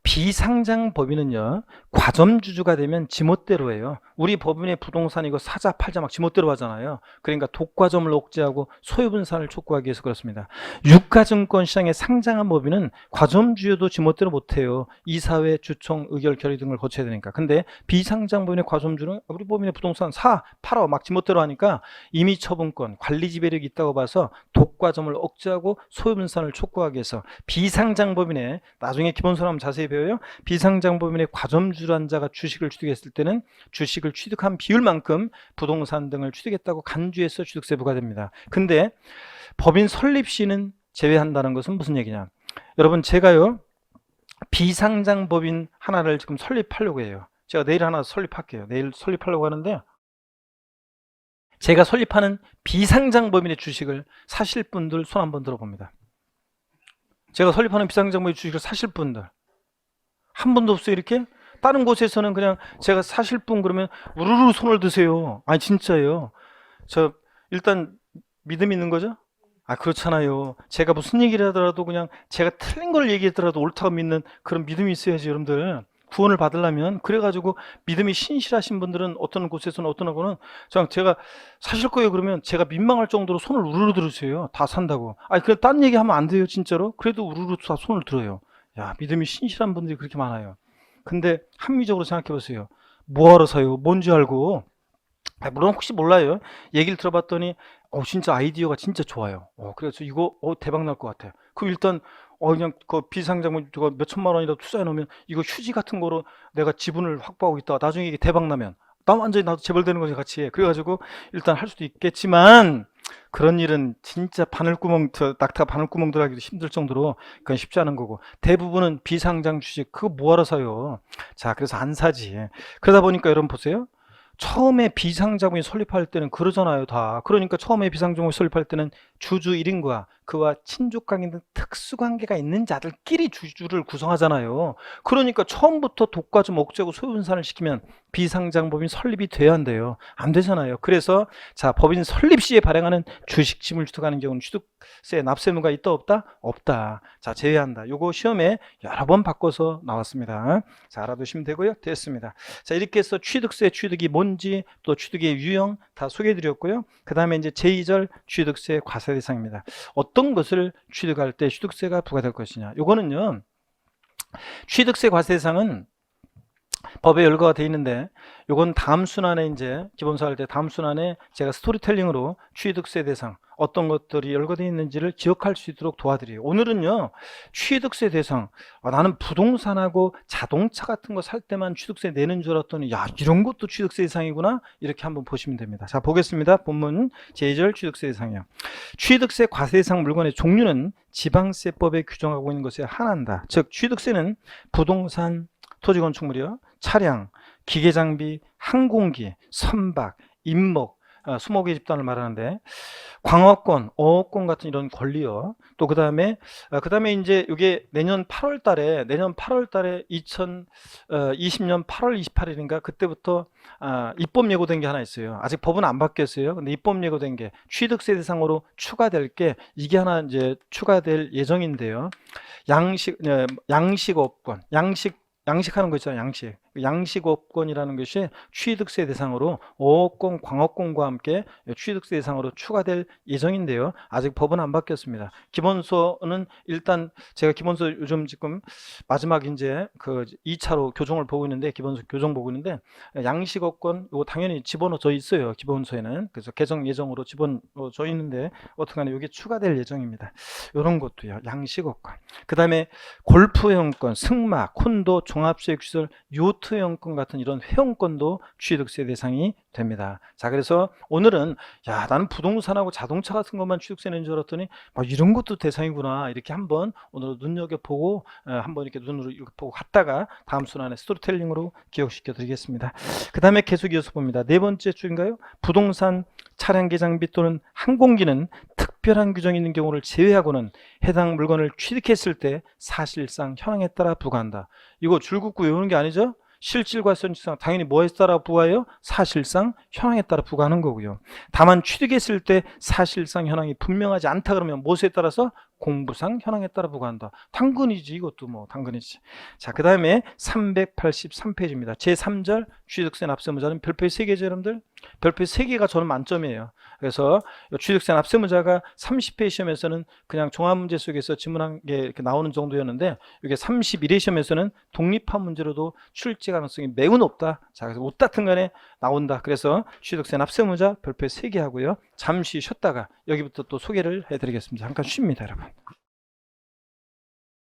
비상장 법인은요. 과점주주가 되면 지멋대로 해요. 우리 법인의 부동산 이거 사자 팔자 막 지멋대로 하잖아요. 그러니까 독과점을 억제하고 소유분산을 촉구하기 위해서 그렇습니다. 유가증권 시장에 상장한 법인은 과점주주도 지멋대로 못해요. 이사회, 주총, 의결, 결의 등을 거쳐야 되니까. 근데 비상장 법인의 과점주는 우리 법인의 부동산 사, 팔아 막 지멋대로 하니까 임의 처분권, 관리 지배력이 있다고 봐서 독과점을 억제하고 소유분산을 촉구하기 위해서 비상장 법인의 나중에 기본서를 한번 자세히 배워요. 비상장 법인의 과점주란 자가 주식을 취득했을 때는 주식을 취득한 비율만큼 부동산 등을 취득했다고 간주해서 취득세 부과됩니다. 근데 법인 설립 시는 제외한다는 것은 무슨 얘기냐? 여러분 제가요 비상장 법인 하나를 지금 설립하려고 해요. 제가 내일 하나 설립할게요. 내일 설립하려고 하는데 제가 설립하는 비상장 법인의 주식을 사실 분들 손 한번 들어봅니다. 제가 설립하는 비상장 법인 주식을 사실 분들 한 분도 없어요. 이렇게 다른 곳에서는 그냥 제가 사실 분 그러면 우르르 손을 드세요. 아니 진짜예요. 저 일단 믿음 있는 거죠? 아 그렇잖아요. 제가 무슨 얘기를 하더라도 그냥 제가 틀린 걸 얘기하더라도 옳다고 믿는 그런 믿음이 있어야지 여러분들. 구원을 받으려면. 그래가지고 믿음이 신실하신 분들은 어떤 곳에서는 어떤 거는 제가 사실 거예요 그러면 제가 민망할 정도로 손을 우르르 들으세요. 다 산다고. 아니 그냥 딴 얘기하면 안 돼요 진짜로. 그래도 우르르 다 손을 들어요. 야 믿음이 신실한 분들이 그렇게 많아요. 근데 합리적으로 생각해 보세요. 뭐하러 사요? 뭔지 알고. 물론 혹시 몰라요. 얘기를 들어봤더니 진짜 아이디어가 진짜 좋아요. 그래서 이거 대박 날 것 같아요. 그럼 일단 그냥 그 비상장물 몇 천만 원이라도 투자해 놓으면 이거 휴지 같은 거로 내가 지분을 확보하고 있다가 나중에 이게 대박 나면 나 완전히 나도 재벌되는 거지 같이. 그래가지고 일단 할 수도 있겠지만 그런 일은 진짜 낙타 바늘구멍 들어가기도 힘들 정도로 그건 쉽지 않은 거고 대부분은 비상장 주식 그거 뭐하러 사요. 자 그래서 안 사지. 그러다 보니까 여러분 보세요. 처음에 비상장이 설립할 때는 그러잖아요 다. 그러니까 처음에 비상장이 설립할 때는 주주 1인과 그와 친족관계 등 특수관계가 있는 자들끼리 주주를 구성하잖아요. 그러니까 처음부터 독과점 억제하고 소유분산을 시키면 비상장 법인 설립이 돼야 한대요. 안 되잖아요. 그래서 자 법인 설립 시에 발행하는 주식짐을 취득하는 경우는 취득세 납세무가 있다 없다? 없다. 자 제외한다. 요거 시험에 여러 번 바꿔서 나왔습니다. 자 알아두시면 되고요. 됐습니다. 자 이렇게 해서 취득세 취득이 뭔지 또 취득의 유형 다 소개해 드렸고요. 그 다음에 이제 제2절 취득세 과세 대상입니다. 어떤 것을 취득할 때 취득세가 부과될 것이냐. 요거는요. 취득세 과세 대상은 법에 열거가 되어 있는데 요건 다음 순환에 이제 기본서 할 때 다음 순환에 제가 스토리텔링으로 취득세 대상 어떤 것들이 열거되어 있는지를 기억할 수 있도록 도와드려요. 오늘은요, 취득세 대상. 나는 부동산하고 자동차 같은 거 살 때만 취득세 내는 줄 알았더니, 야, 이런 것도 취득세 대상이구나. 이렇게 한번 보시면 됩니다. 자, 보겠습니다. 본문 제2절 취득세 대상이요. 취득세 과세 대상 물건의 종류는 지방세법에 규정하고 있는 것에 한한다. 즉, 취득세는 부동산, 토지건축물이요, 차량, 기계장비, 항공기, 선박, 임목, 수목의 집단을 말하는데, 광어권, 어업권 같은 이런 권리요. 또 그다음에 이제 이게 내년 8월 달에 2020년 8월 28일인가 그때부터 입법 예고된 게 하나 있어요. 아직 법은 안 바뀌었어요. 근데 입법 예고된 게 취득세 대상으로 추가될 게 이게 하나 이제 추가될 예정인데요. 양식업권, 양식하는 거 있잖아요. 양식업권이라는 것이 취득세 대상으로 어업권, 광업권과 함께 취득세 대상으로 추가될 예정인데요. 아직 법은 안 바뀌었습니다. 기본소는 일단 제가 기본소 요즘 지금 마지막 이제 그 2차로 교정을 보고 있는데, 기본소 교정 보고 있는데, 양식업권 이거 당연히 집어넣어져 있어요. 기본소에는. 그래서 개정 예정으로 집어넣어져 있는데 어떻게하면 이게 추가될 예정입니다. 이런 것도요. 양식업권. 그다음에 골프회원권, 승마, 콘도, 종합수익시설, 요트회원권 같은 이런 회원권도 취득세 대상이 됩니다. 자, 그래서 오늘은 야, 나는 부동산하고 자동차 같은 것만 취득세 내는 줄 알았더니 이런 것도 대상이구나, 이렇게 한번 오늘 눈여겨보고 한번 이렇게 눈으로 이렇게 보고 갔다가 다음 순환에 스토리텔링으로 기억시켜 드리겠습니다. 그 다음에 계속 이어서 봅니다. 네 번째 줄인가요? 부동산, 차량기 장비 또는 항공기는 특별한 규정이 있는 경우를 제외하고는 해당 물건을 취득했을 때 사실상 현황에 따라 부과한다. 이거 줄 긋고 외우는 게 아니죠? 실질과 현실상 당연히 뭐에 따라 부과해요? 사실상 현황에 따라 부과하는 거고요. 다만 취득했을 때 사실상 현황이 분명하지 않다 그러면 무엇에 따라서? 공부상 현황에 따라 부과한다. 당근이지, 이것도 뭐 당근이지. 자, 그 다음에 383페이지입니다. 제3절 취득세 납세무자는 별표 3개죠, 여러분들? 별표 3개가 저는 만점이에요. 그래서 취득세 납세무자가 30회 시험에서는 그냥 종합문제 속에서 지문한 게 이렇게 나오는 정도였는데, 이게 31회 시험에서는 독립한 문제로도 출제 가능성이 매우 높다. 자, 그래서 어떻든 간에 나온다. 그래서 취득세 납세무자 별표 3개 하고요. 잠시 쉬었다가 여기부터 또 소개를 해드리겠습니다. 잠깐 쉽니다, 여러분.